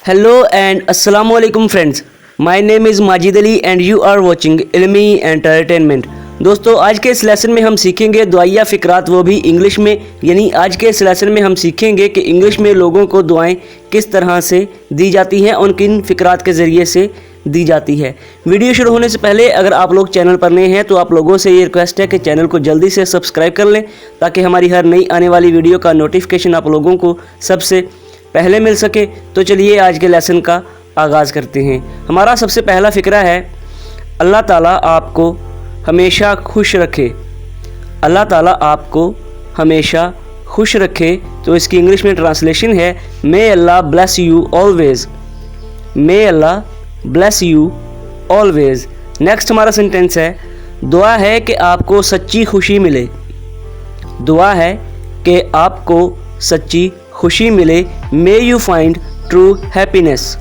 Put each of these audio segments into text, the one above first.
Hello and Assalamu alaikum friends. My name is Majid Ali and you are watching Ilmi Entertainment. दोस्तों आज के इस lesson में हम सीखेंगे दुआया फ़िक्रात, वो भी इंग्लिश में। यानी आज के इस लेसन में हम सीखेंगे कि इंग्लिश में लोगों को दुआएं किस तरह से दी जाती हैं और किन फ़िक्रात के ज़रिए से दी जाती है। वीडियो शुरू होने से पहले अगर आप लोग चैनल पर नए हैं तो आप लोगों से ये रिक्वेस्ट है कि चैनल को जल्दी से सब्सक्राइब कर लें ताकि हमारी हर नई आने वाली वीडियो का नोटिफिकेशन आप लोगों को सबसे पहले मिल सके। तो चलिए आज के लेसन का आगाज़ करते हैं। हमारा सबसे पहला फ़िक्रा है, अल्लाह ताला आपको हमेशा खुश रखे। अल्लाह ताला आपको हमेशा खुश रखे। तो इसकी इंग्लिश में ट्रांसलेशन है, may Allah bless you always. May Allah bless you always. Next हमारा सेंटेंस है, दुआ है कि आपको सच्ची खुशी मिले। दुआ है कि आपको सच्ची खुशी मिले। May you find true happiness.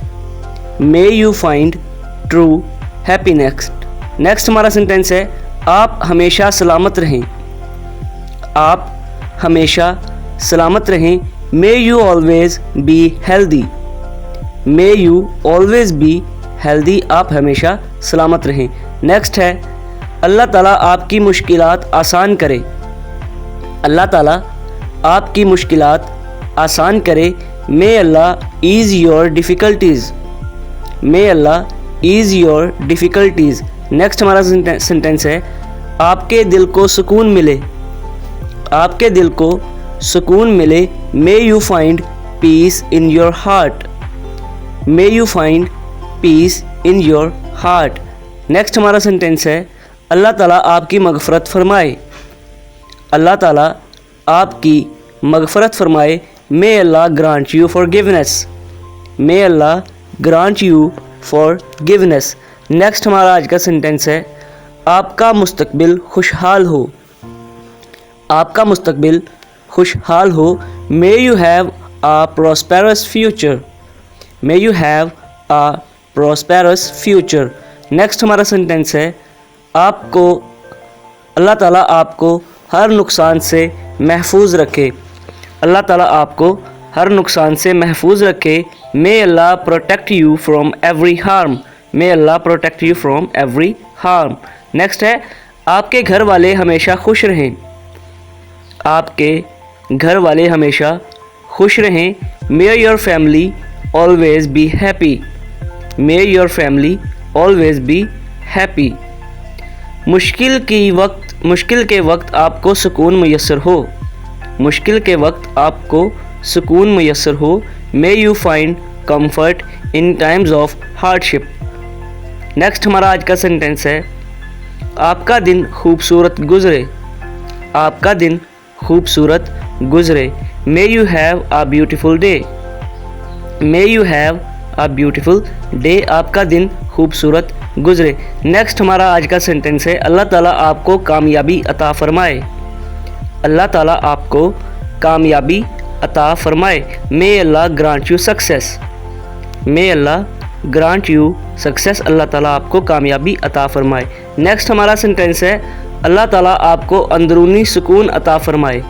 May you find true happiness. Next हमारा सेंटेंस है, आप हमेशा सलामत रहें। आप हमेशा सलामत रहें। May you always be healthy. May you always be healthy. आप हमेशा सलामत रहें। नेक्स्ट है, अल्लाह ताला आपकी मुश्किलात आसान करे। अल्लाह ताला आपकी मुश्किलात आसान करे। May Allah ease your difficulties. May Allah ease your difficulties. Next हमारा सेंटेंस है, आपके दिल को सुकून मिले। आपके दिल को सुकून मिले। May you find peace in your heart. May you find peace in your heart. Next हमारा सेंटेंस है, अल्लाह ताला आपकी मग़फ़रत फरमाए। अल्लाह ताला आपकी मग़फ़रत फरमाए। May Allah grant you forgiveness. May Allah grant you forgiveness. Next हमारा आज का सेंटेंस है, आपका मुस्तकबिल खुशहाल हो। आपका मुस्तकबिल खुशहाल हो। May you have a prosperous future. May you have a prosperous future. Next हमारा सेंटेंस है, आपको अल्लाह ताला आपको हर नुकसान से महफूज रखे। अल्लाह ताला आपको हर नुकसान से महफूज रखे। May Allah protect you from every harm. May Allah protect you from every harm. Next है, आपके घर वाले हमेशा खुश रहें। आपके घर वाले हमेशा खुश रहें। मे your family always be happy. May your family always be happy. मुश्किल के वक्त आपको सुकून मुयस्सर हो। मुश्किल के वक्त आपको सुकून मुयस्सर हो। May you find comfort in times of hardship. Next हमारा आज का सेंटेंस है, आपका दिन खूबसूरत गुजरे। आपका दिन खूबसूरत गुजरे। May you have a beautiful day. May you have a beautiful day. आपका दिन खूबसूरत गुजरे। नेक्स्ट हमारा आज का सेंटेंस है, अल्लाह ताला आपको कामयाबी अता फरमाए। अल्लाह ताला आपको कामयाबी अता फरमाए। May Allah grant you success. May Allah grant you success. Allah ताला आपको कामयाबी अता फरमाए। नेक्स्ट हमारा सेंटेंस है, अल्लाह ताला आपको अंदरूनी सुकून अता फरमाए।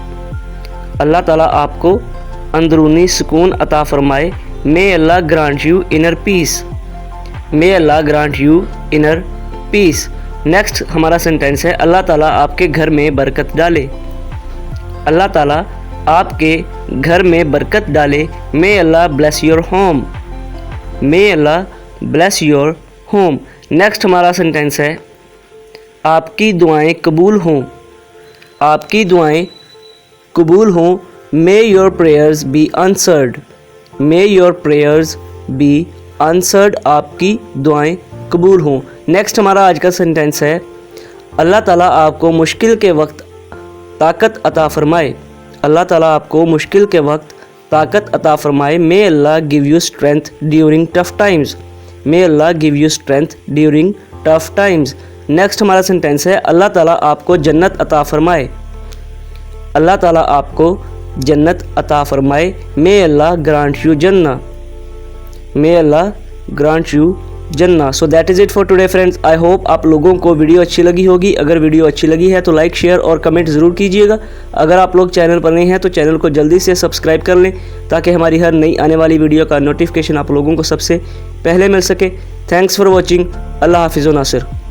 अल्लाह ताला आपको अंदरूनी सुकून अता फरमाए। May Allah grant you inner peace. May Allah grant you inner peace. Next हमारा सेंटेंस है, अल्लाह ताला आपके घर में बरकत डाले। अल्लाह ताला आपके घर में बरकत डाले। May Allah bless your home. May Allah bless your home. Next हमारा सेंटेंस है, आपकी दुआएं कबूल हों। आपकी दुआएं कबूल हों। May your prayers be answered. May your prayers be answered. आपकी दुआएं कबूल हों। नेक्स्ट हमारा आज का सेंटेंस है, अल्लाह ताला आपको मुश्किल के वक्त ताकत अता फरमाए। अल्लाह ताला आपको मुश्किल के वक्त ताकत अता फरमाए। May Allah give you strength during tough times. May Allah give you strength during tough times. Next हमारा सेंटेंस है, अल्लाह ताला आपको जन्नत अता फरमाए। अल्लाह ताला आपको जन्नत अता फरमाए। मे अल्लाह ग्रांट यू जन्नत। मे अल्लाह ग्रांट यू जन्ना। So that is it for today friends. I hope आप लोगों को वीडियो अच्छी लगी होगी। अगर वीडियो अच्छी लगी है तो लाइक, शेयर और कमेंट ज़रूर कीजिएगा। अगर आप लोग चैनल पर नए हैं तो चैनल को जल्दी से सब्सक्राइब कर लें ताकि हमारी हर नई आने वाली वीडियो का नोटिफिकेशन आप लोगों को सबसे पहले मिल सके। Thanks for watching. अल्लाह हाफिज़ नासिर।